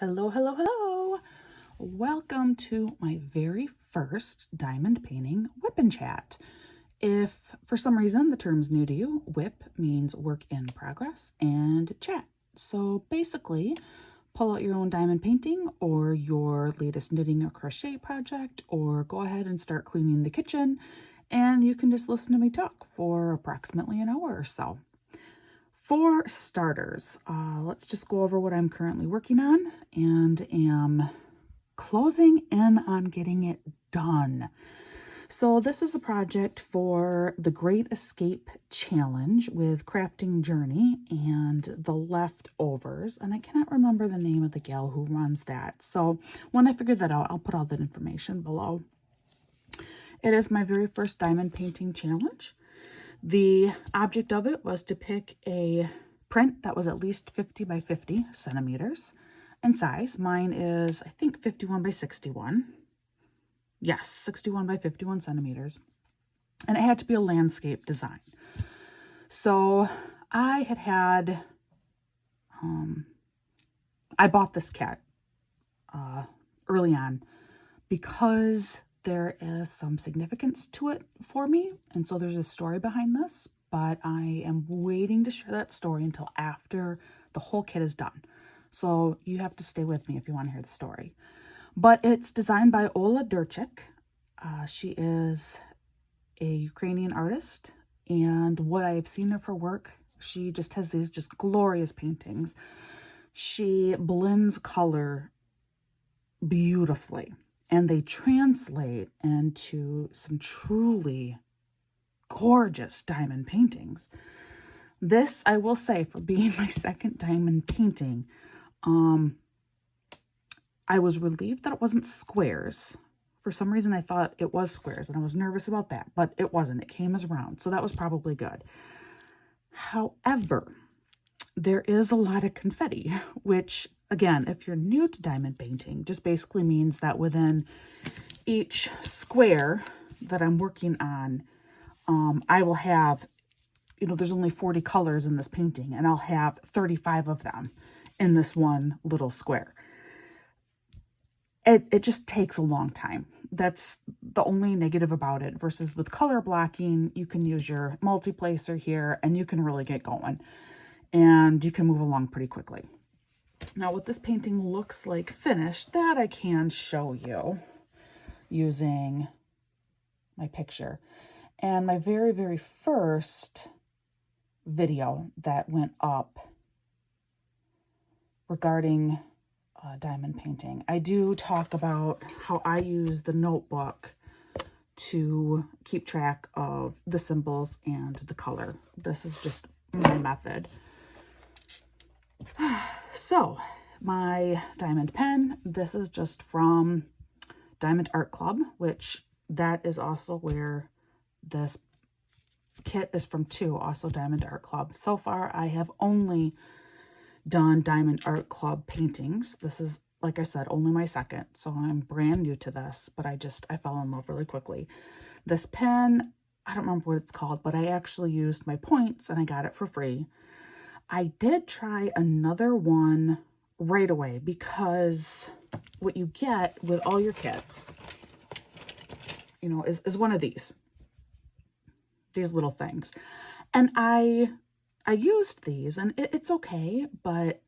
Hello, hello, hello. Welcome to my very first diamond painting WIP Chat. If for some reason the term's new to you, WIP means work in progress and chat. So basically, pull out your own diamond painting or your latest knitting or crochet project, or go ahead and start cleaning the kitchen, and you can just listen to me talk for approximately an hour or so. For starters, let's just go over what I'm currently working on and am closing in on getting it done. So this is a project for the Great Escape Challenge with Crafting Journey and the Leftovers. And I cannot remember the name of the gal who runs that. So when I figure that out, I'll put all that information below. It is my very first diamond painting challenge. The object of it was to pick a print that was at least 50 by 50 centimeters in size. Mine is, I think, 51 by 61. Yes, 61 by 51 centimeters. And it had to be a landscape design. So I I bought this kit early on because there is some significance to it for me. And so there's a story behind this, but I am waiting to share that story until after the whole kit is done. So you have to stay with me if you want to hear the story. But it's designed by Ola Durchik. She is a Ukrainian artist, and what I have seen of her work, she just has these just glorious paintings. She blends color beautifully, and they translate into some truly gorgeous diamond paintings. This, I will say, for being my second diamond painting, I was relieved that it wasn't squares. For some reason, I thought it was squares, and I was nervous about that, but it wasn't. It came as round, so that was probably good. However, there is a lot of confetti, which, again, if you're new to diamond painting, just basically means that within each square that I'm working on, I will have, there's only 40 colors in this painting, and I'll have 35 of them in this one little square. It just takes a long time. That's the only negative about it, versus with color blocking, you can use your multi-placer here and you can really get going and you can move along pretty quickly. Now, what this painting looks like finished, that I can show you using my picture. And my very, very first video that went up regarding diamond painting, I do talk about how I use the notebook to keep track of the symbols and the color. This is just my method. So my diamond pen, this is just from Diamond Art Club, which that is also where this kit is from too, also Diamond Art Club. So far, I have only done Diamond Art Club paintings. This is, like I said, only my second, so I'm brand new to this, but I fell in love really quickly. This pen, I don't remember what it's called, but I actually used my points and I got it for free. I did try another one right away, because what you get with all your kits, is one of these little things. And I used these, and it's okay, but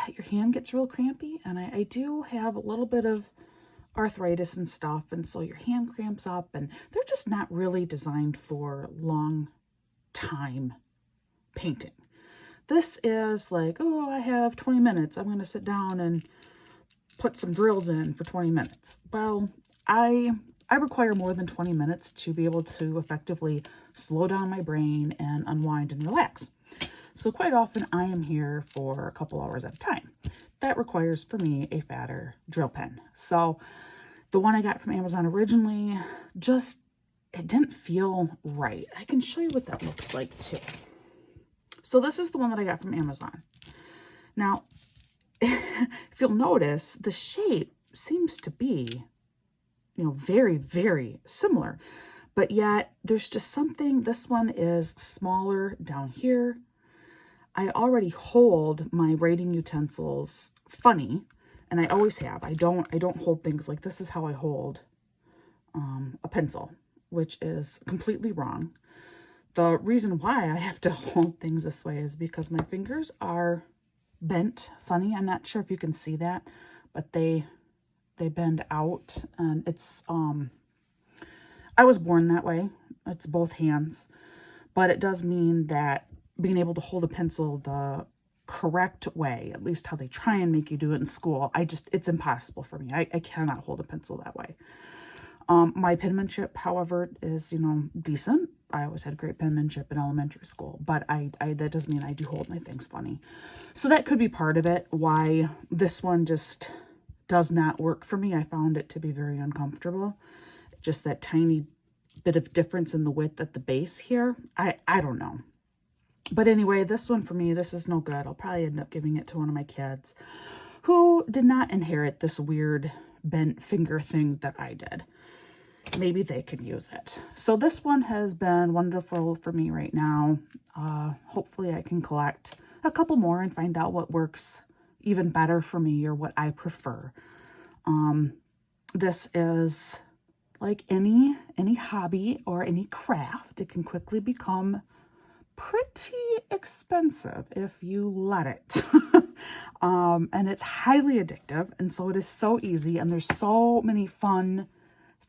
your hand gets real crampy, and I do have a little bit of arthritis and stuff, and so your hand cramps up, and they're just not really designed for long time painting. This is like, oh, I have 20 minutes. I'm going to sit down and put some drills in for 20 minutes. Well, I require more than 20 minutes to be able to effectively slow down my brain and unwind and relax. So quite often I am here for a couple hours at a time. That requires for me a fatter drill pen. So the one I got from Amazon originally, it didn't feel right. I can show you what that looks like too. So this is the one that I got from Amazon. Now, if you'll notice, the shape seems to be, very, very similar. But yet, there's just something, this one is smaller down here. I already hold my writing utensils funny, And I always have. I don't hold things like this is how I hold a pencil, which is completely wrong. The reason why I have to hold things this way is because my fingers are bent funny. I'm not sure if you can see that, but they bend out, and it's I was born that way. It's both hands, but it does mean that being able to hold a pencil the correct way, at least how they try and make you do it in school, it's impossible for me. I cannot hold a pencil that way. My penmanship, however, is, decent. I always had great penmanship in elementary school, but that does mean I do hold my things funny. So that could be part of it, why this one just does not work for me. I found it to be very uncomfortable. Just that tiny bit of difference in the width at the base here. I don't know. But anyway, this one for me, this is no good. I'll probably end up giving it to one of my kids who did not inherit this weird bent finger thing that I did. Maybe they could use it. So this one has been wonderful for me right now. Hopefully I can collect a couple more and find out what works even better for me or what I prefer. This is like any hobby or any craft. It can quickly become pretty expensive if you let it. And it's highly addictive, and so it is so easy, and there's so many fun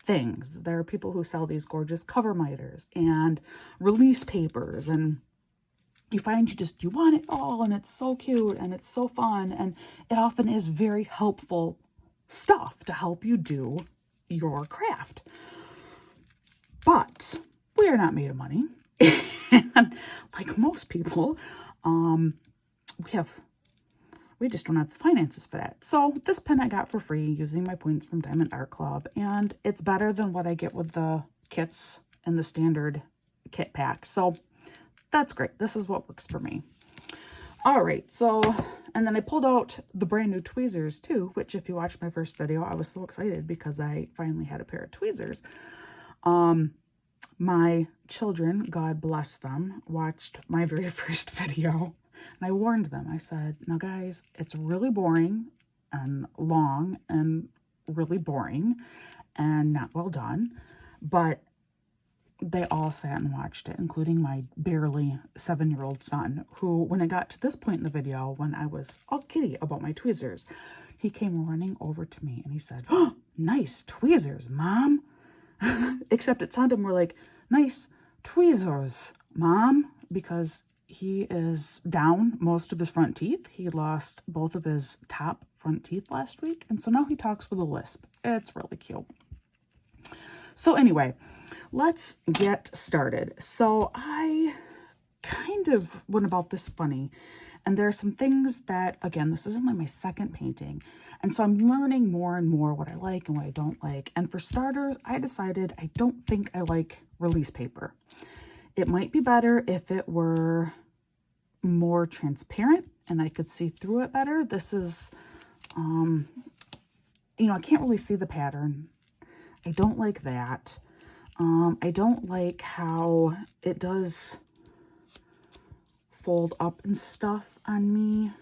things. There are people who sell these gorgeous cover miters and release papers, and you find you want it all, and it's so cute and it's so fun, and it often is very helpful stuff to help you do your craft. But we are not made of money. And like most people, we just don't have the finances for that. So this pen I got for free using my points from Diamond Art Club, and it's better than what I get with the kits and the standard kit pack. So that's great. This is what works for me. All right, so, and then I pulled out the brand new tweezers too, which if you watched my first video, I was so excited because I finally had a pair of tweezers. My children, God bless them, watched my very first video, and I warned them. I said, now guys, it's really boring and long and really boring and not well done, but they all sat and watched it, including my barely 7-year-old son, who, when I got to this point in the video, when I was all giddy about my tweezers, he came running over to me and he said, "Oh, nice tweezers, Mom." Except it sounded more like, "Nice tweezers, Mom," because he is down most of his front teeth. He lost both of his top front teeth last week, and so now he talks with a lisp. It's really cute. So anyway, let's get started. So I kind of went about this funny, and there are some things that, again, this is only my second painting, and so I'm learning more and more what I like and what I don't like. And for starters, I decided I don't think I like release paper. It might be better if it were more transparent and I could see through it better. This is, I can't really see the pattern. I don't like that. I don't like how it does fold up and stuff on me.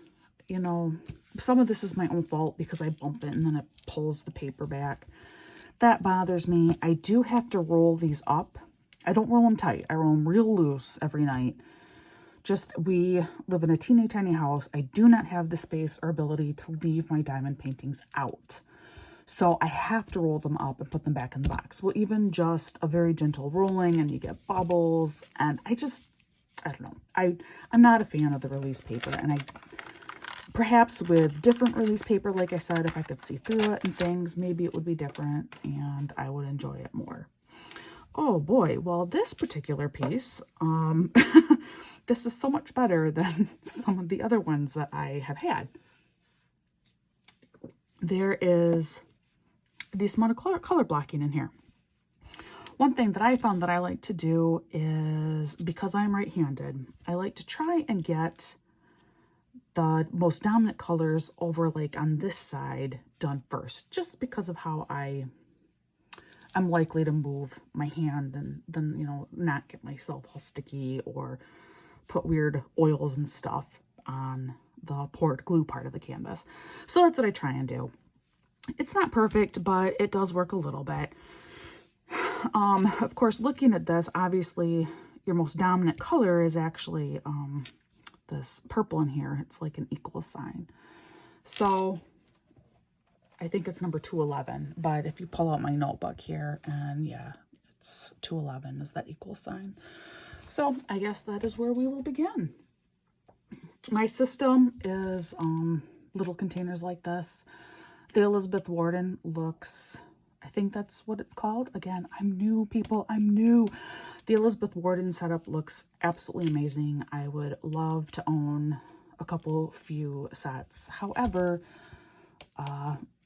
Some of this is my own fault because I bump it and then it pulls the paper back. That bothers me. I do have to roll these up. I don't roll them tight. I roll them real loose every night. We live in a teeny tiny house. I do not have the space or ability to leave my diamond paintings out. So I have to roll them up and put them back in the box. Well, even just a very gentle rolling and you get bubbles. And I don't know. I'm not a fan of the release paper. And perhaps with different release paper, like I said, if I could see through it and things, maybe it would be different and I would enjoy it more. Oh boy, well, this particular piece, this is so much better than some of the other ones that I have had. There is a decent amount of color blocking in here. One thing that I found that I like to do is, because I'm right-handed, I like to try and get the most dominant colors over like on this side done first, just because of how I'm likely to move my hand and then, not get myself all sticky or put weird oils and stuff on the poured glue part of the canvas. So that's what I try and do. It's not perfect, but it does work a little bit. Of course, looking at this, obviously your most dominant color is actually this purple in here. It's like an equal sign. So I think it's number 211, but if you pull out my notebook here, and yeah, it's 211 is that equal sign. So I guess that is where we will begin. My system is little containers like this. The Elizabeth Warden looks, I think that's what it's called. Again, I'm new, people, I'm new. The Elizabeth Warden setup looks absolutely amazing. I would love to own a few sets. However,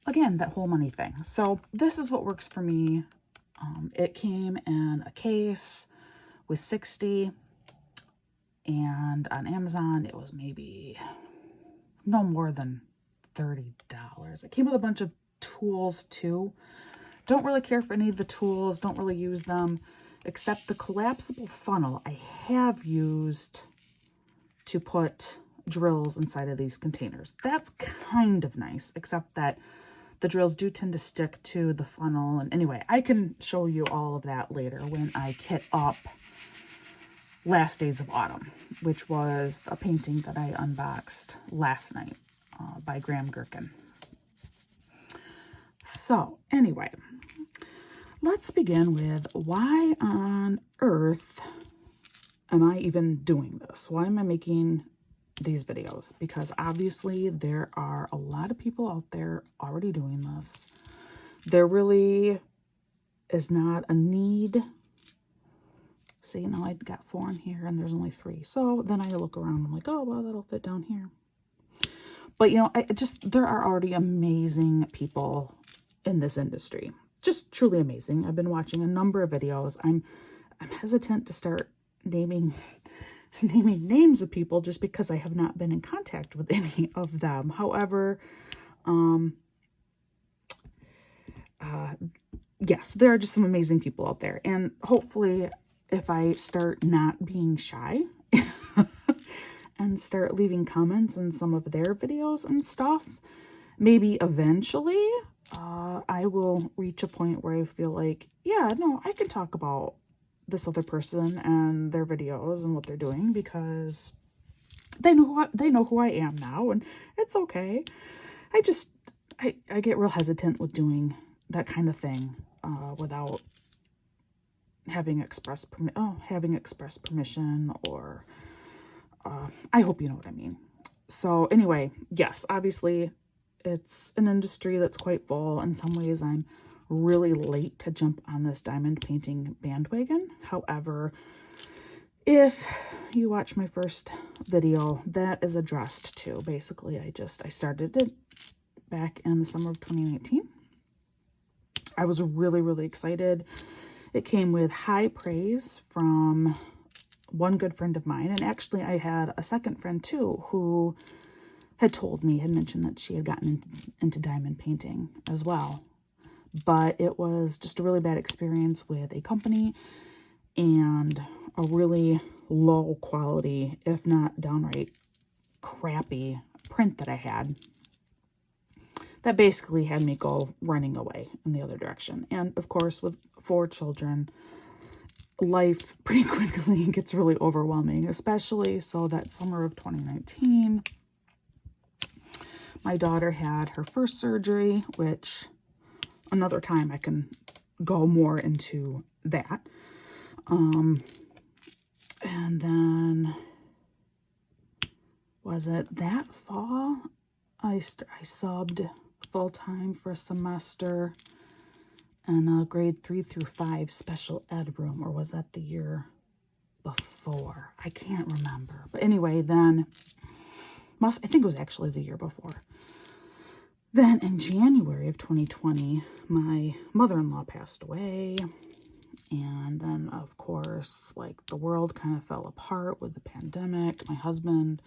again, that whole money thing. So this is what works for me. It came in a case with 60, and on Amazon it was maybe no more than $30. It came with a bunch of tools too. Don't really care for any of the tools, don't really use them, except the collapsible funnel I have used to put drills inside of these containers. That's kind of nice, except that the drills do tend to stick to the funnel. And anyway, I can show you all of that later when I kit up Last Days of Autumn, which was a painting that I unboxed last night by Graham Gherkin. So anyway, let's begin with why on earth am I even doing this? Why am I making these videos? Because obviously there are a lot of people out there already doing this. There really is not a need. See, now I got 4 in here and there's only 3. So then I look around, I'm like, oh, well, that'll fit down here. But, you know, there are already amazing people in this industry. Just truly amazing. I've been watching a number of videos. I'm hesitant to start naming names of people just because I have not been in contact with any of them. However, yes, there are just some amazing people out there. And hopefully if I start not being shy and start leaving comments in some of their videos and stuff, maybe eventually I will reach a point where I feel like, yeah, no, I can talk about this other person and their videos and what they're doing because they know who I am now, and it's okay. I get real hesitant with doing that kind of thing without having express permission, or I hope you know what I mean. So anyway, yes, obviously it's an industry that's quite full. In some ways, I'm really late to jump on this diamond painting bandwagon. However, if you watch my first video, that is addressed too. Basically, I started it back in the summer of 2019. I was really, really excited. It came with high praise from one good friend of mine. And actually, I had a second friend too who had mentioned that she had gotten into diamond painting as well. But it was just a really bad experience with a company and a really low quality, if not downright crappy print that I had. That basically had me go running away in the other direction. And of course, with 4 children, life pretty quickly gets really overwhelming, especially so that summer of 2019, my daughter had her first surgery, which another time I can go more into that. And then, was it that fall? I subbed full-time for a semester in a grade 3 through 5 special ed room, or was that the year before? I can't remember. But anyway, then, I think it was actually the year before. Then in January of 2020, my mother-in-law passed away. And then, of course, like the world kind of fell apart with the pandemic. My husband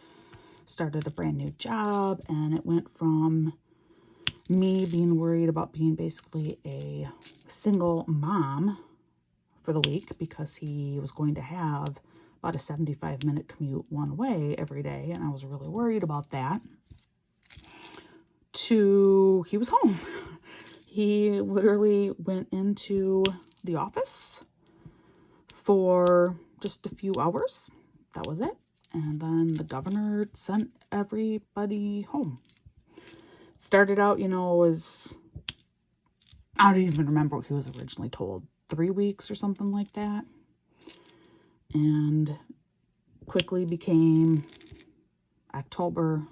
started a brand new job, and it went from me being worried about being basically a single mom for the week because he was going to have about a 75-minute commute one way every day, and I was really worried about that, to he was home. He literally went into the office for just a few hours. That was it. And then the governor sent everybody home. It started out, was, I don't even remember what he was originally told, 3 weeks or something like that. And quickly became October.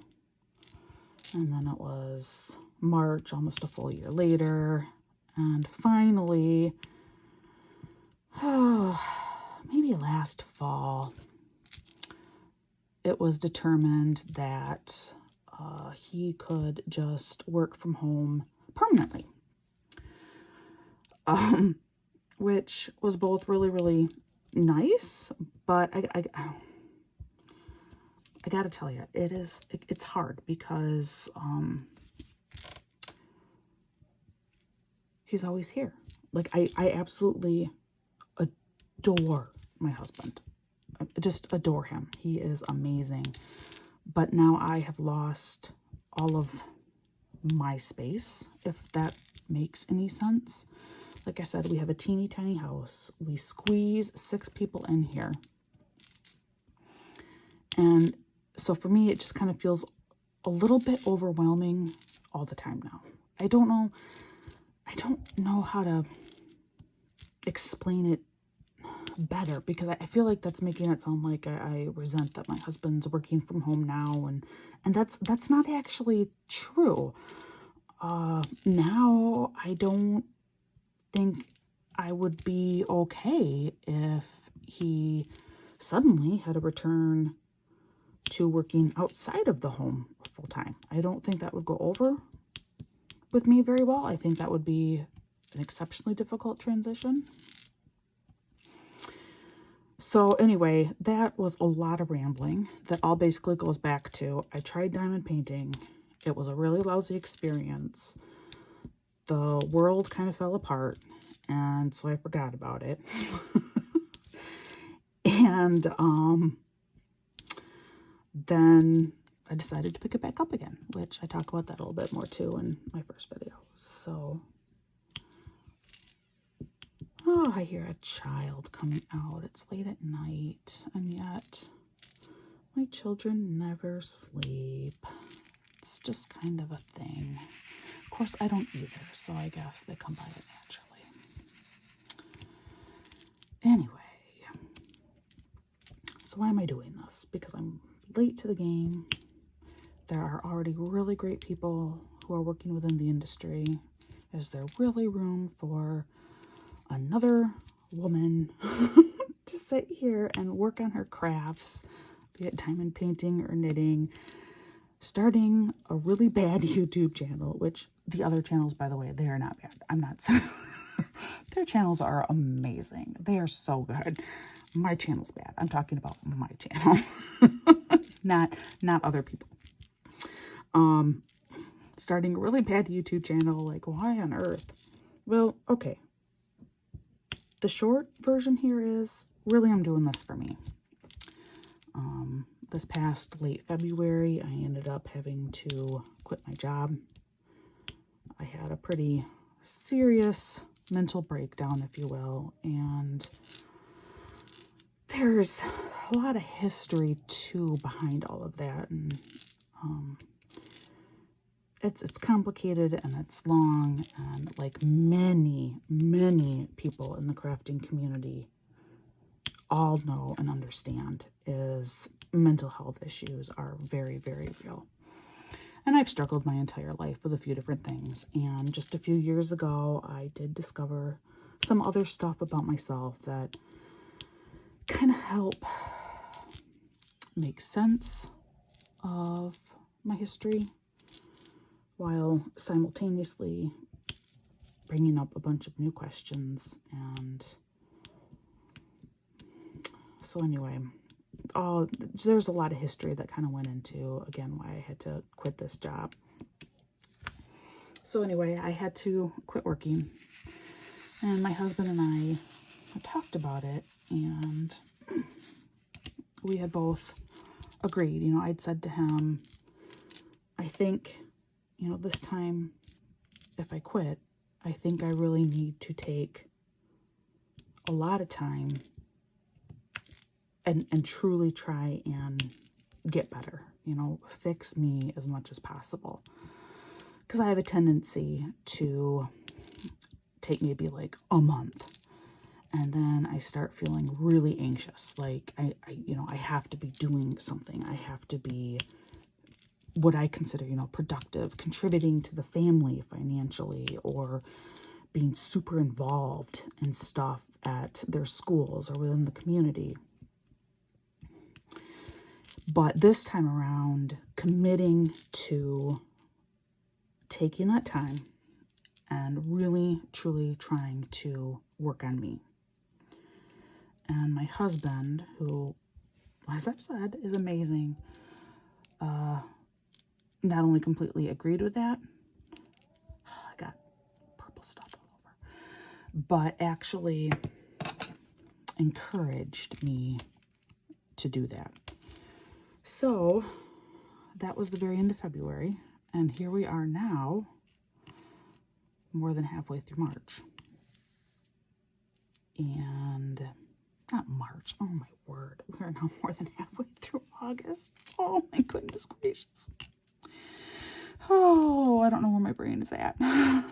And then it was March, almost a full year later. And finally, maybe last fall, it was determined that he could just work from home permanently. Which was both really, really nice, but I gotta tell you, it's hard because he's always here. Like, I absolutely adore my husband. I just adore him. He is amazing. But now I have lost all of my space, if that makes any sense. Like I said, we have a teeny tiny house. We squeeze 6 people in here. And so for me, it just kind of feels a little bit overwhelming all the time now. I don't know how to explain it better, because I feel like that's making it sound like I resent that my husband's working from home now, and that's not actually true. Now I don't think I would be okay if he suddenly had to return to working outside of the home full time. I don't think that would go over with me very well. I think that would be an exceptionally difficult transition. So anyway, that was a lot of rambling. That all basically goes back to, I tried diamond painting. It was a really lousy experience. The world kind of fell apart, and so I forgot about it. And then I decided to pick it back up again, which I talk about that a little bit more too in my first video. So, oh, I hear a child coming out. It's late at night, and yet my children never sleep. It's just kind of a thing. Of course, I don't either, so I guess they come by it naturally. Anyway, so why am I doing this? Because I'm late to the game. There are already really great people who are working within the industry. Is there really room for another woman to sit here and work on her crafts, be it diamond painting or knitting, starting a really bad YouTube channel, which the other channels, by the way, they are not bad. I'm not their channels are amazing. They are so good. My channel's bad. I'm talking about my channel. not other people. Starting a really bad YouTube channel, like, why on earth? Well, okay. The short version here is, really, I'm doing this for me. This past late February, I ended up having to quit my job. I had a pretty serious mental breakdown, if you will, and there's a lot of history too behind all of that, and it's complicated and it's long, and like many people in the crafting community all know and understand, is mental health issues are very, very real. And I've struggled my entire life with a few different things, and just a few years ago I did discover some other stuff about myself that kind of help make sense of my history, while simultaneously bringing up a bunch of new questions. And so anyway, there's a lot of history that kind of went into, again, why I had to quit this job. So anyway, I had to quit working, and my husband and I talked about it, and we had both agreed. You know, I'd said to him, I think, you know, this time, if I quit, I think I really need to take a lot of time and truly try and get better, you know, fix me as much as possible. Because I have a tendency to take maybe like a month, and then I start feeling really anxious. Like you know, I have to be doing something. I have to be what I consider, you know, productive, contributing to the family financially, or being super involved in stuff at their schools or within the community. But this time around, committing to taking that time and really, truly trying to work on me. And my husband, who, as I've said, is amazing, not only completely agreed with that, I got purple stuff all over, but actually encouraged me to do that. So that was the very end of February, and here we are now, more than halfway through March. And not March, oh my word, we're now more than halfway through August. Oh my goodness gracious. Oh, I don't know where my brain is at. I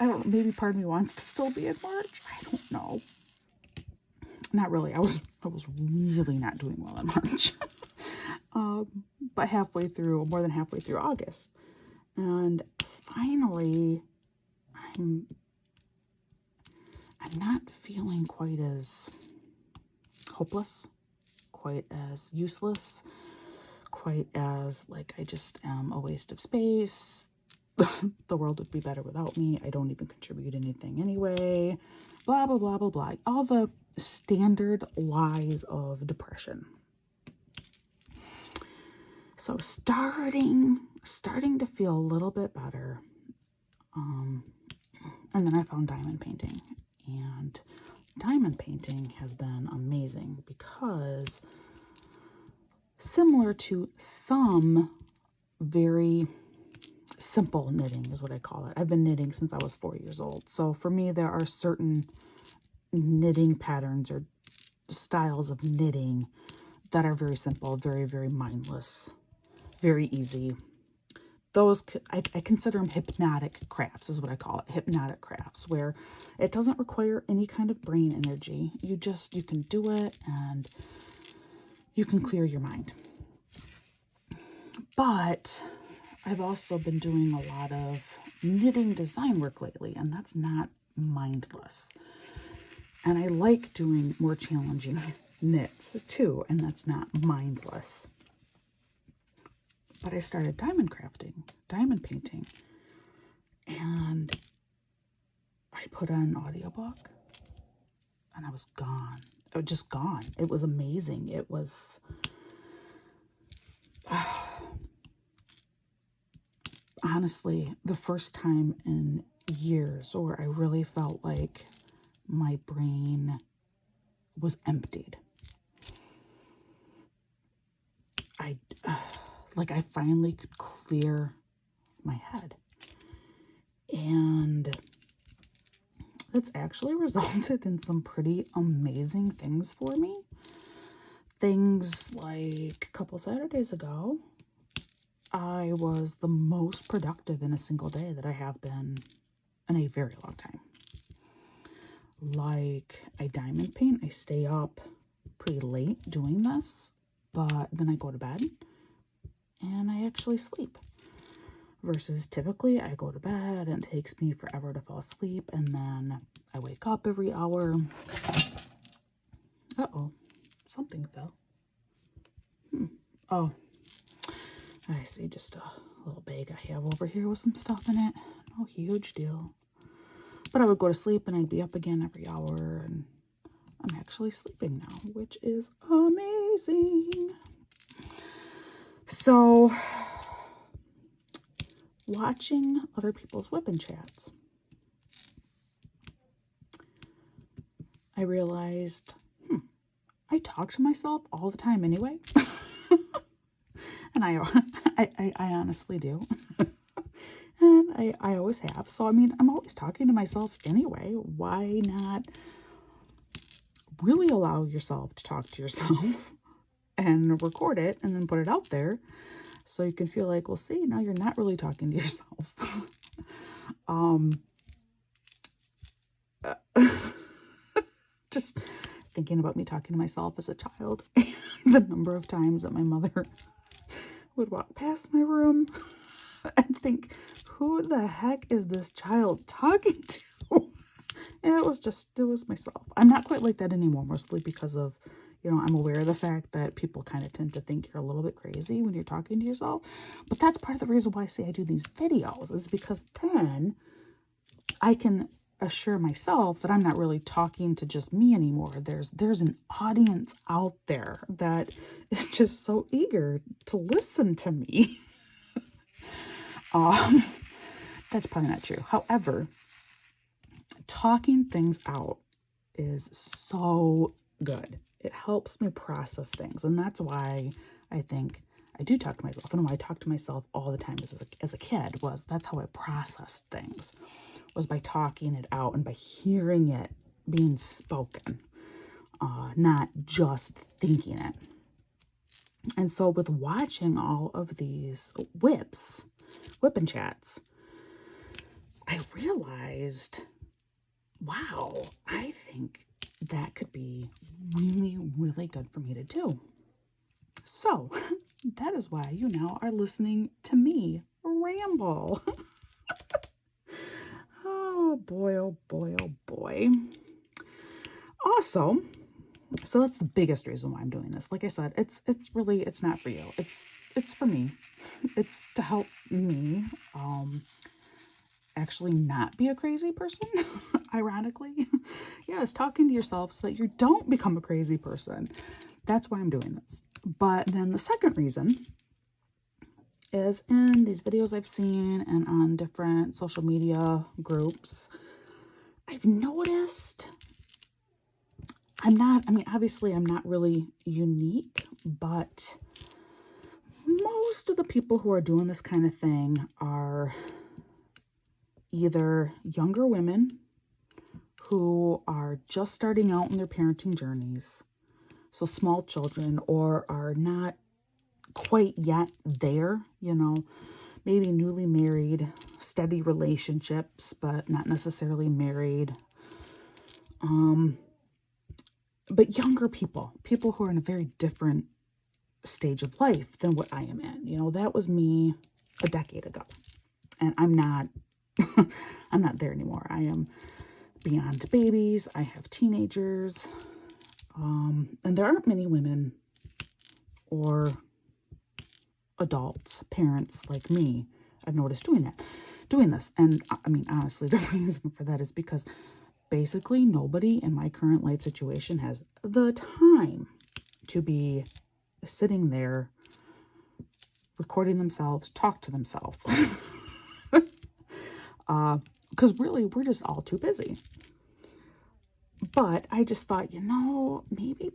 don't know, maybe part of me wants to still be in March. I don't know. Not really. I was really not doing well in March. But halfway through, more than halfway through August. And finally, I'm not feeling quite as hopeless, quite as useless, quite as like I just am a waste of space. The world would be better without me. I don't even contribute anything anyway. Blah, blah, blah, blah, blah. All the standard lies of depression. So starting to feel a little bit better. And then I found diamond painting. And diamond painting has been amazing because similar to some very simple knitting is what I call it. I've been knitting since I was 4 years old. So for me, there are certain knitting patterns or styles of knitting that are very simple, very, very mindless, very easy. Those, I consider them hypnotic crafts is what I call it. Hypnotic crafts, where it doesn't require any kind of brain energy. You can do it and you can clear your mind. But I've also been doing a lot of knitting design work lately, and that's not mindless. And I like doing more challenging knits too, and that's not mindless. But I started diamond painting, and I put on an audiobook, and I was gone. I was just gone. It was amazing. It was honestly the first time in years where I really felt like my brain was emptied. I finally could clear my head. And it's actually resulted in some pretty amazing things for me. Things like a couple Saturdays ago, I was the most productive in a single day that I have been in a very long time. Like, I diamond paint, I stay up pretty late doing this, but then I go to bed and I actually sleep. Versus typically I go to bed and it takes me forever to fall asleep, and then I wake up every hour. Uh-oh, something fell. Oh, I see, just a little bag I have over here with some stuff in it. No huge deal. But I would go to sleep and I'd be up again every hour, and I'm actually sleeping now, which is amazing. So, watching other people's WIP chats, I realized, I talk to myself all the time anyway. And I honestly do. And I always have. So, I mean, I'm always talking to myself anyway. Why not really allow yourself to talk to yourself and record it and then put it out there so you can feel like, well, see, now you're not really talking to yourself. Just thinking about me talking to myself as a child, the number of times that my mother would walk past my room and think, who the heck is this child talking to? And it was myself. I'm not quite like that anymore, mostly because of, I'm aware of the fact that people kind of tend to think you're a little bit crazy when you're talking to yourself. But that's part of the reason why I say I do these videos, is because then I can assure myself that I'm not really talking to just me anymore. There's an audience out there that is just so eager to listen to me. That's probably not true. However, talking things out is so good. It helps me process things. And that's why I think I do talk to myself. And why I talk to myself all the time as a kid that's how I processed things, was by talking it out and by hearing it being spoken, not just thinking it. And so with watching all of these WIP chats, I realized, wow, I think that could be really, really good for me to do. So that is why you now are listening to me ramble. Oh boy, oh boy, oh boy. Also, so that's the biggest reason why I'm doing this. Like I said, it's not for you. It's for me. It's to help me actually not be a crazy person, ironically. Yes, talking to yourself so that you don't become a crazy person. That's why I'm doing this. But then the second reason is, in these videos I've seen and on different social media groups, I've noticed obviously I'm not really unique, but most of the people who are doing this kind of thing are either younger women who are just starting out in their parenting journeys, so small children, or are not quite yet there, maybe newly married, steady relationships, but not necessarily married. But younger people who are in a very different stage of life than what I am in. That was me a decade ago. And I'm not there anymore. I am beyond babies. I have teenagers. And there aren't many women or adults, parents like me, I've noticed doing this. And I mean, honestly, the reason for that is because basically nobody in my current life situation has the time to be sitting there recording themselves, talk to themselves. Because really, we're just all too busy. But I just thought, maybe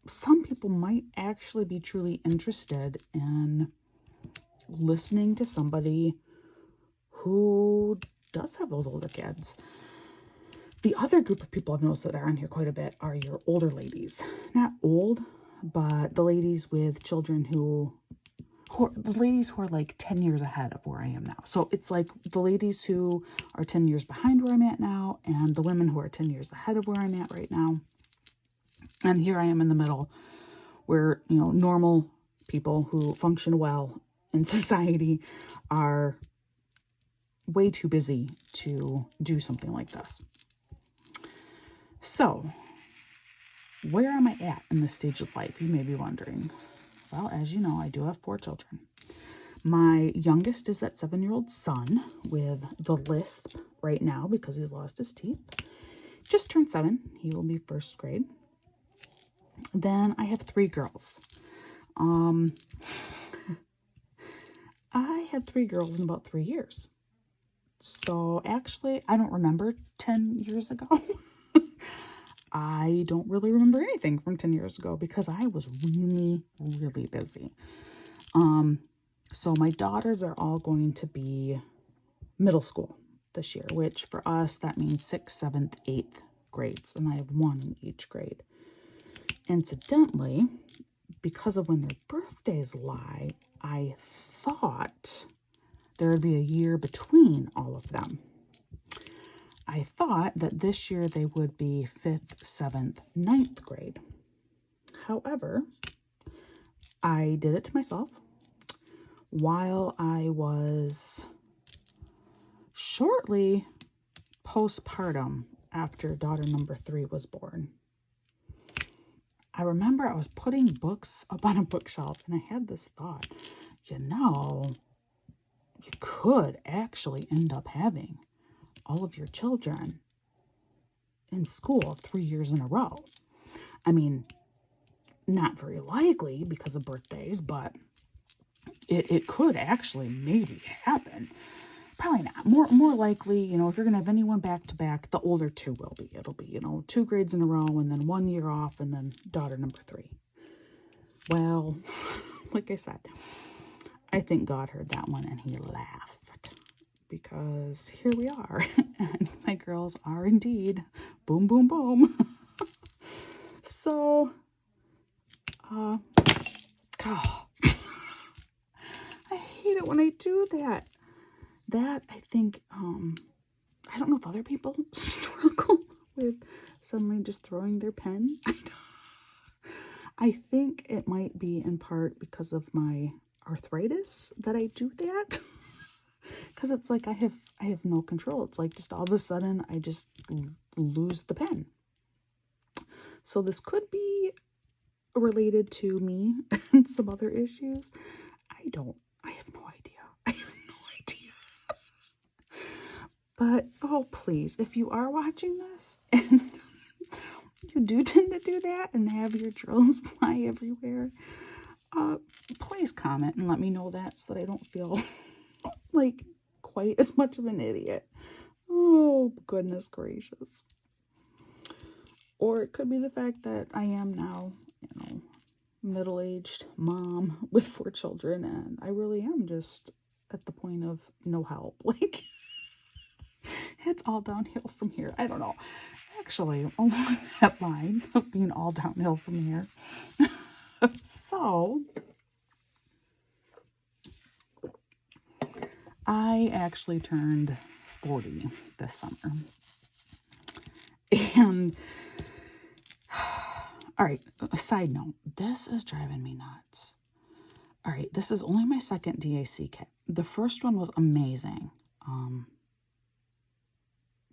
some people might actually be truly interested in listening to somebody who does have those older kids. The other group of people I've noticed that are on here quite a bit are your older ladies. Not old, but the ladies with children who are like 10 years ahead of where I am now. So it's like the ladies who are 10 years behind where I'm at now, and the women who are 10 years ahead of where I'm at right now. And here I am in the middle, where, normal people who function well in society are way too busy to do something like this. So, where am I at in this stage of life? You may be wondering. Well, as you know, I do have 4 children. My youngest is that 7-year-old son with the lisp right now because he's lost his teeth. Just turned 7. He will be first grade. Then I have 3 girls. I had 3 girls in about 3 years. So actually, I don't remember 10 years ago. I don't really remember anything from 10 years ago because I was really, really busy. So my daughters are all going to be middle school this year, which for us, that means 6th, 7th, 8th grades. And I have one in each grade. Incidentally, because of when their birthdays lie, I thought there would be a year between all of them. I thought that this year they would be 5th, 7th, 9th grade. However, I did it to myself while I was shortly postpartum after daughter number 3 was born. I remember I was putting books up on a bookshelf and I had this thought, you could actually end up having all of your children in school 3 years in a row. I mean, not very likely because of birthdays, but it could actually maybe happen. Probably not. More likely, if you're going to have anyone back to back, the older 2 will be. It'll be, 2 grades in a row and then 1 year off and then daughter number 3. Well, like I said, I think God heard that one and he laughed because here we are. And my girls are indeed boom, boom, boom. So, God, I hate it when I do that. That, I think, I don't know if other people struggle with suddenly just throwing their pen. I think it might be in part because of my arthritis that I do that. Because it's like I have no control. It's like just all of a sudden I just lose the pen. So this could be related to me and some other issues. I have no idea. I have no idea. But, oh, please, if you are watching this and you do tend to do that and have your drills fly everywhere, please comment and let me know that so that I don't feel like quite as much of an idiot. Oh, goodness gracious. Or it could be the fact that I am now, middle-aged mom with 4 children, and I really am just at the point of no help. Like, it's all downhill from here. I don't know. Actually, along that line of being all downhill from here. So, I actually turned 40 this summer. And, all right, a side note, this is driving me nuts. All right, this is only my second DAC kit. The first one was amazing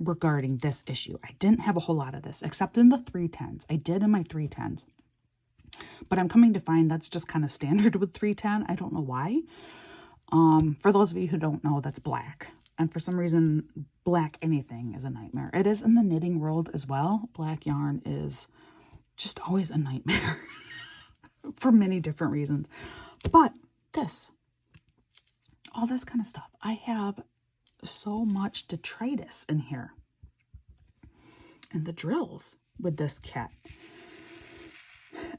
regarding this issue. I didn't have a whole lot of this, except in the 310s. I did in my 310s. But I'm coming to find that's just kind of standard with 310. I don't know why. For those of you who don't know, that's black. And for some reason, black anything is a nightmare. It is in the knitting world as well. Black yarn is just always a nightmare for many different reasons. But all this kind of stuff, I have so much detritus in here. And the drills with this kit.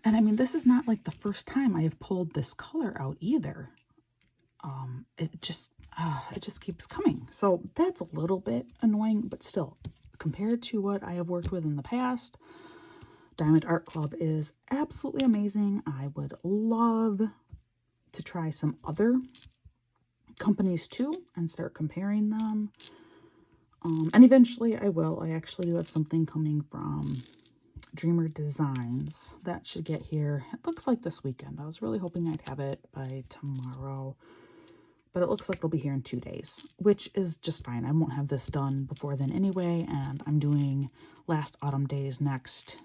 And I mean, this is not like the first time I have pulled this color out either. It just keeps coming. So that's a little bit annoying, but still, compared to what I have worked with in the past, Diamond Art Club is absolutely amazing. I would love to try some other companies too and start comparing them. And eventually I will. I actually do have something coming from Dreamer Designs that should get here. It looks like this weekend. I was really hoping I'd have it by tomorrow, but it looks like it'll be here in 2 days, which is just fine. I won't have this done before then anyway, and I'm doing Last Autumn Days next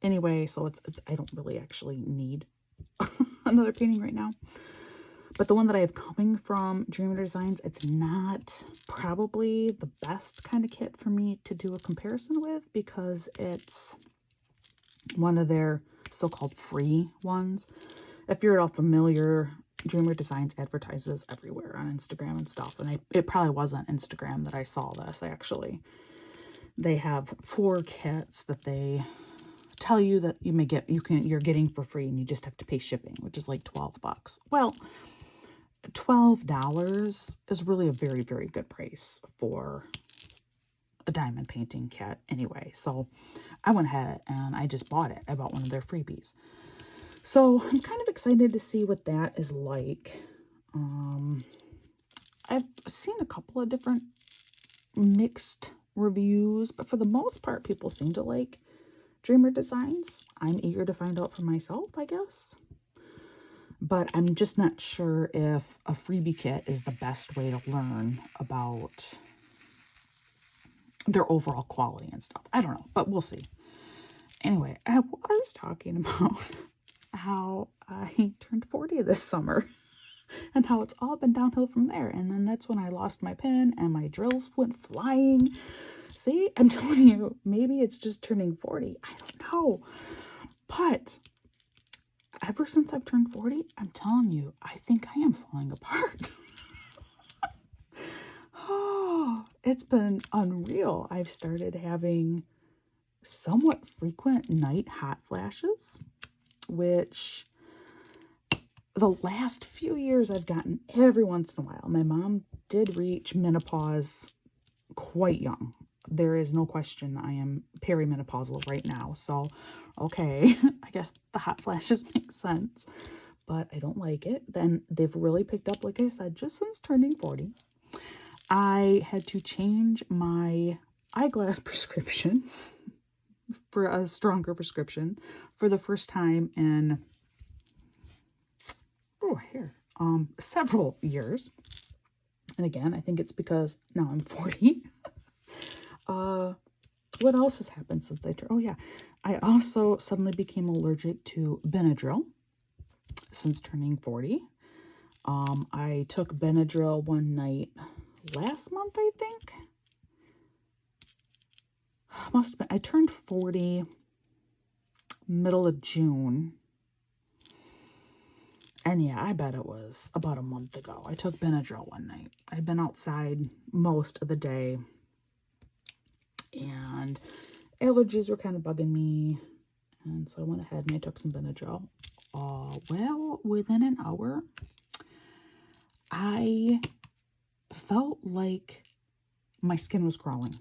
anyway, so it's I don't really actually need another painting right now. But the one that I have coming from Dreamer Designs, it's not probably the best kind of kit for me to do a comparison with because it's one of their so-called free ones. If you're at all familiar, Dreamer Designs advertises everywhere on Instagram and stuff. And it probably was on Instagram that I saw this, actually. They have 4 kits that they tell you that you're getting for free and you just have to pay shipping, which is like $12. Well, $12 is really a very, very good price for a diamond painting kit anyway. So I went ahead and I just bought it. I bought one of their freebies. So I'm kind of excited to see what that is like. I've seen a couple of different mixed reviews, but for the most part, people seem to like Dreamer designs. I'm eager to find out for myself, I guess. But I'm just not sure if a freebie kit is the best way to learn about their overall quality and stuff. I don't know, but we'll see. Anyway, I was talking about how I turned 40 this summer and how it's all been downhill from there. And then that's when I lost my pen and my drills went flying. See, I'm telling you, maybe it's just turning 40. I don't know. But ever since I've turned 40, I'm telling you, I think I am falling apart. Oh, it's been unreal. I've started having somewhat frequent night hot flashes, which the last few years I've gotten every once in a while. My mom did reach menopause quite young. There is no question I am perimenopausal right now. So, okay, I guess the hot flashes make sense, but I don't like it. Then they've really picked up, like I said, just since turning 40. I had to change my eyeglass prescription for a stronger prescription for the first time in several years. And again, I think it's because now I'm 40. What else has happened since I turned? Oh yeah, I also suddenly became allergic to Benadryl since turning 40. I took Benadryl one night last month, I think. Must have been. I turned 40 middle of June. And yeah, I bet it was about a month ago. I took Benadryl one night. I'd been outside most of the day. And allergies were kind of bugging me. And so I went ahead and I took some Benadryl. Well, within an hour, I felt like my skin was crawling.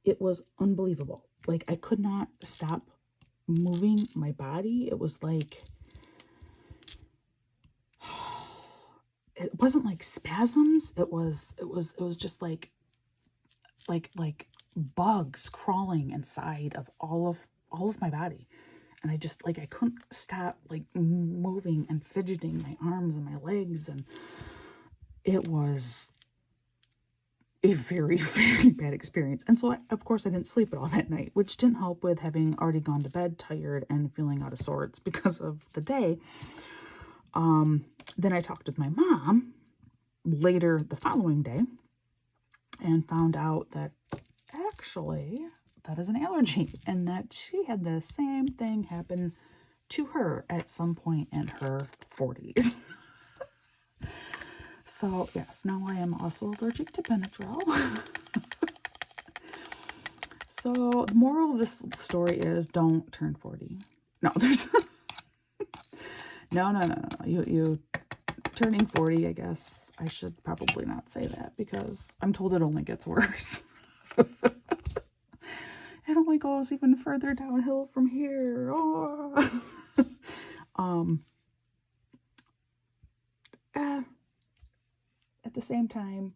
It was unbelievable. Like, I could not stop moving my body. It was like, it wasn't like spasms. It was just like bugs crawling inside of all of my body. And I just, like, I couldn't stop, like, moving and fidgeting my arms and my legs. And it was a very, very bad experience. And so, of course, I didn't sleep at all that night, which didn't help with having already gone to bed tired and feeling out of sorts because of the day. Then I talked with my mom later the following day and found out that actually that is an allergy and that she had the same thing happen to her at some point in her 40s. So, yes, now I am also allergic to Benadryl. So, the moral of this story is don't turn 40. No, there's... No. You turning 40, I guess I should probably not say that because I'm told it only gets worse. It only goes even further downhill from here. Oh. At the same time,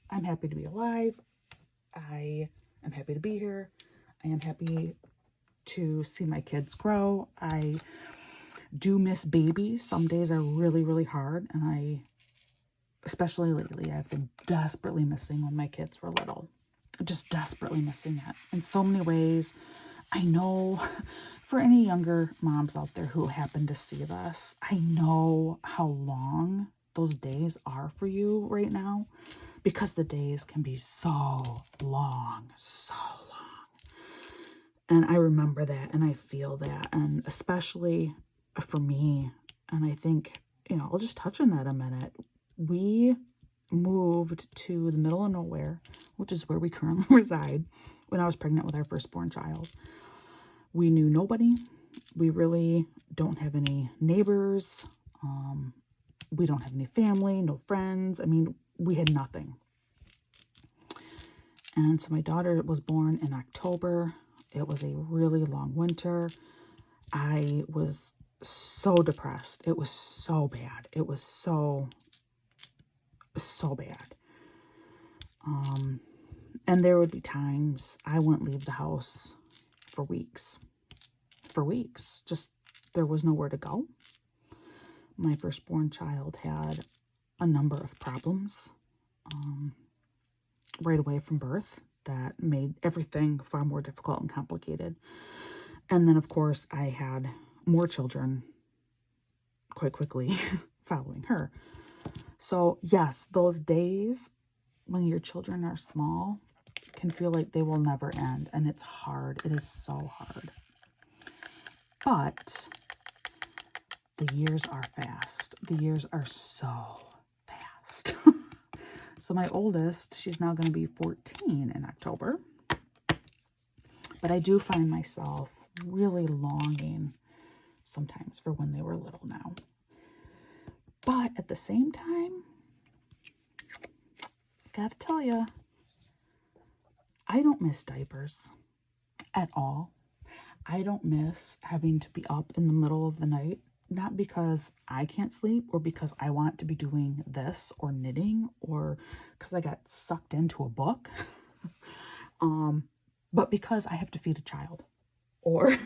I'm happy to be alive. I am happy to be here. I am happy to see my kids grow. I do miss babies. Some days are really, really hard. And especially lately, I've been desperately missing when my kids were little. Just desperately missing it in so many ways. I know for any younger moms out there who happen to see this, I know how long those days are for you right now because the days can be so long. And I remember that and I feel that, and especially for me, and I think, I'll just touch on that a minute. We moved to the middle of nowhere, which is where we currently reside, when I was pregnant with our firstborn child. We knew nobody. We really don't have any neighbors. We don't have any family, no friends. I mean, we had nothing. And so my daughter was born in October. It was a really long winter. I was so depressed. It was so bad. It was so bad. And there would be times I wouldn't leave the house for weeks. Just, there was nowhere to go. My firstborn child had a number of problems right away from birth that made everything far more difficult and complicated. And then, of course, I had more children quite quickly following her. So, yes, those days when your children are small can feel like they will never end. And it's hard. It is so hard. But the years are fast. The years are so fast. So my oldest, she's now going to be 14 in October. But I do find myself really longing sometimes for when they were little now. But at the same time, I gotta tell you, I don't miss diapers at all. I don't miss having to be up in the middle of the night, not because I can't sleep or because I want to be doing this or knitting or because I got sucked into a book, but because I have to feed a child or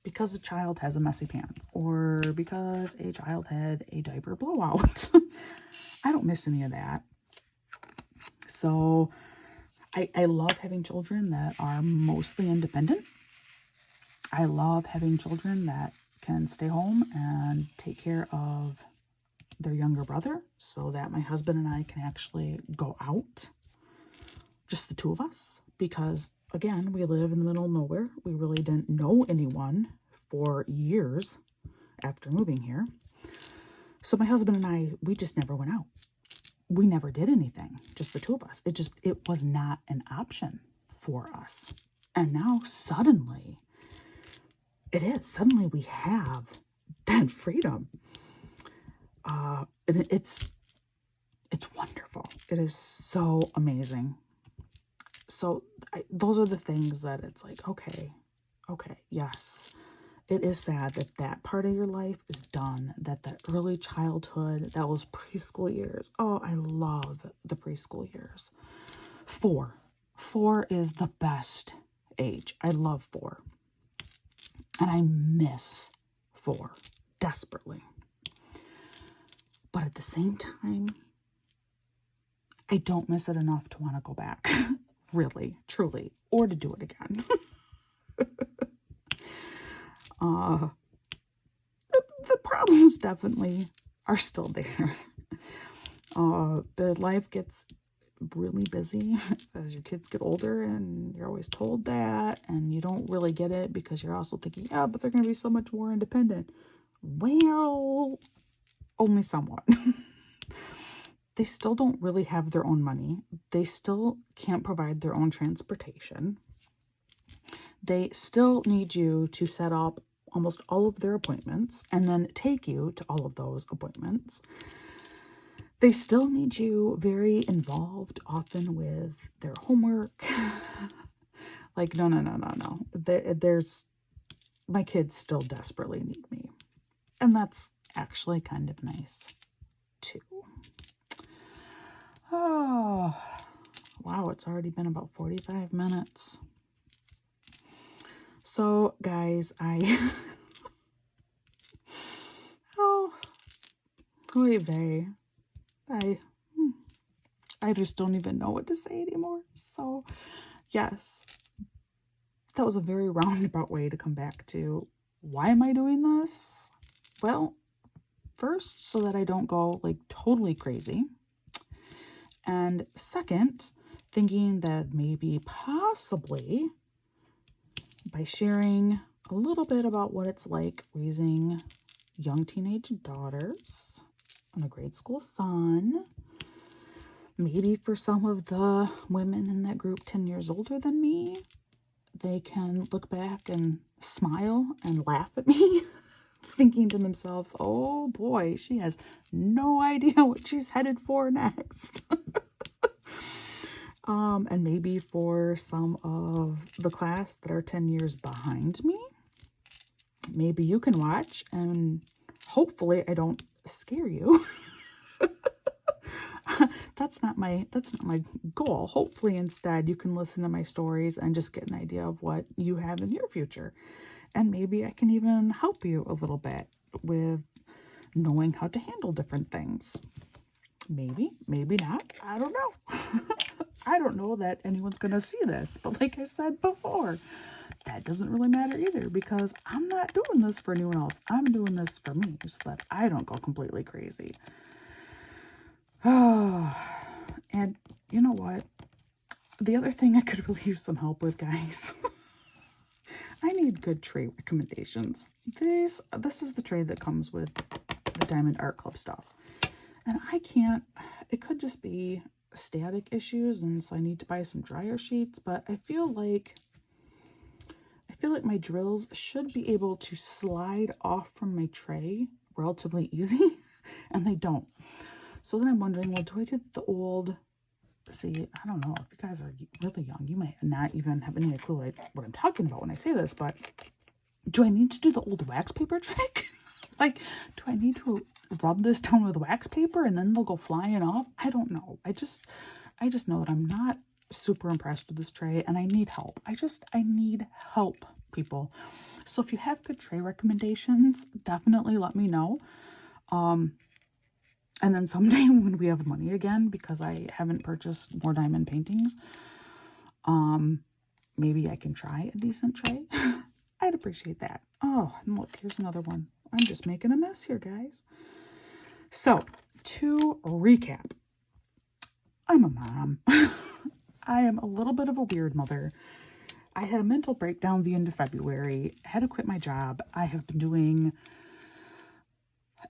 because a child has a messy pants or because a child had a diaper blowout. I don't miss any of that. So I love having children that are mostly independent. I love having children that can stay home and take care of their younger brother so that my husband and I can actually go out, just the two of us, because again, we live in the middle of nowhere. We really didn't know anyone for years after moving here. So my husband and I, we just never went out. We never did anything, just the two of us. It was not an option for us. And now suddenly, it is. Suddenly we have that freedom. And it's wonderful. It is so amazing. So those are the things that it's like, okay, yes. It is sad that that part of your life is done, that early childhood, that was preschool years. Oh, I love the preschool years. 4 is the best age. I love 4. And I miss 4 desperately. But at the same time, I don't miss it enough to want to go back. Really, truly, or to do it again. The problems definitely are still there. But life gets really busy as your kids get older, and you're always told that, and you don't really get it because you're also thinking, yeah, but they're going to be so much more independent. Well, only somewhat. They still don't really have their own money. They still can't provide their own transportation. They still need you to set up almost all of their appointments and then take you to all of those appointments. They still need you very involved, often with their homework. Like, no. There's my kids still desperately need me. And that's actually kind of nice, too. Oh, wow, it's already been about 45 minutes. So, guys, I just don't even know what to say anymore. So, yes, that was a very roundabout way to come back to why am I doing this? Well, first, so that I don't go like totally crazy. And second, thinking that maybe possibly by sharing a little bit about what it's like raising young teenage daughters and a grade school son, maybe for some of the women in that group 10 years older than me, they can look back and smile and laugh at me, thinking to themselves, oh boy, she has no idea what she's headed for next. And maybe for some of the class that are 10 years behind me, maybe you can watch and hopefully I don't scare you. That's not my goal. Hopefully instead you can listen to my stories and just get an idea of what you have in your future. And maybe I can even help you a little bit with knowing how to handle different things. Maybe, maybe not. I don't know. I don't know that anyone's going to see this. But like I said before, that doesn't really matter either because I'm not doing this for anyone else. I'm doing this for me so that I don't go completely crazy. Oh, and you know what? The other thing I could really use some help with, guys. I need good tray recommendations. This is the tray that comes with the Diamond Art Club stuff. And I can't, it could just be static issues, and so I need to buy some dryer sheets, but I feel like my drills should be able to slide off from my tray relatively easy, and they don't. So then I'm wondering, well, do I do the old, see, I don't know, if you guys are really young, you might not even have any clue what I'm talking about when I say this, but do I need to do the old wax paper trick? Like, do I need to rub this down with wax paper and then they'll go flying off? I don't know. I just know that I'm not super impressed with this tray and I need help. I need help, people. So if you have good tray recommendations, definitely let me know. And then someday when we have money again, because I haven't purchased more diamond paintings, maybe I can try a decent tray. I'd appreciate that. Oh, and look, here's another one. I'm just making a mess here, guys. So, to recap, I'm a mom. I am a little bit of a weird mother. I had a mental breakdown the end of February, had to quit my job. I have been doing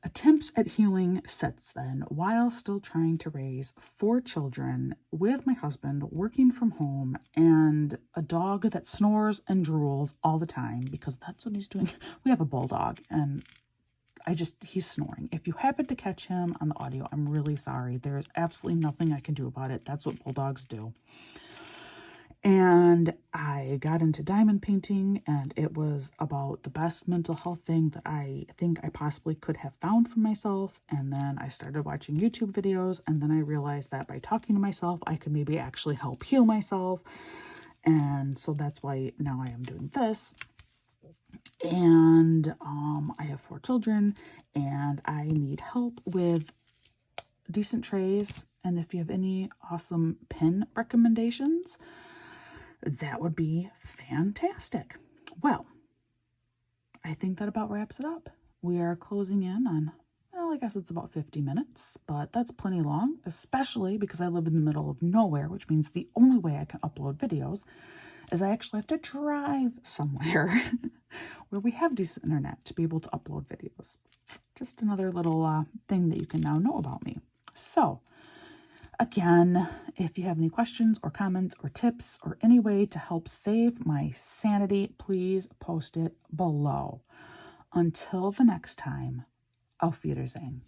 attempts at healing since then, while still trying to raise 4 children with my husband, working from home, and a dog that snores and drools all the time because that's what he's doing. We have a bulldog and he's snoring. If you happen to catch him on the audio, I'm really sorry. There's absolutely nothing I can do about it. That's what bulldogs do. And I got into diamond painting, and it was about the best mental health thing that I think I possibly could have found for myself. And then I started watching YouTube videos, and then I realized that by talking to myself, I could maybe actually help heal myself. And so that's why now I am doing this. And I have 4 children, and I need help with decent trays. And if you have any awesome pen recommendations, that would be fantastic. Well, I think that about wraps it up. We are closing in on, well, I guess it's about 50 minutes, but that's plenty long, especially because I live in the middle of nowhere, which means the only way I can upload videos is I actually have to drive somewhere where we have decent internet to be able to upload videos. Just another little thing that you can now know about me. So, again, if you have any questions or comments or tips or any way to help save my sanity, please post it below. Until the next time, auf Wiedersehen.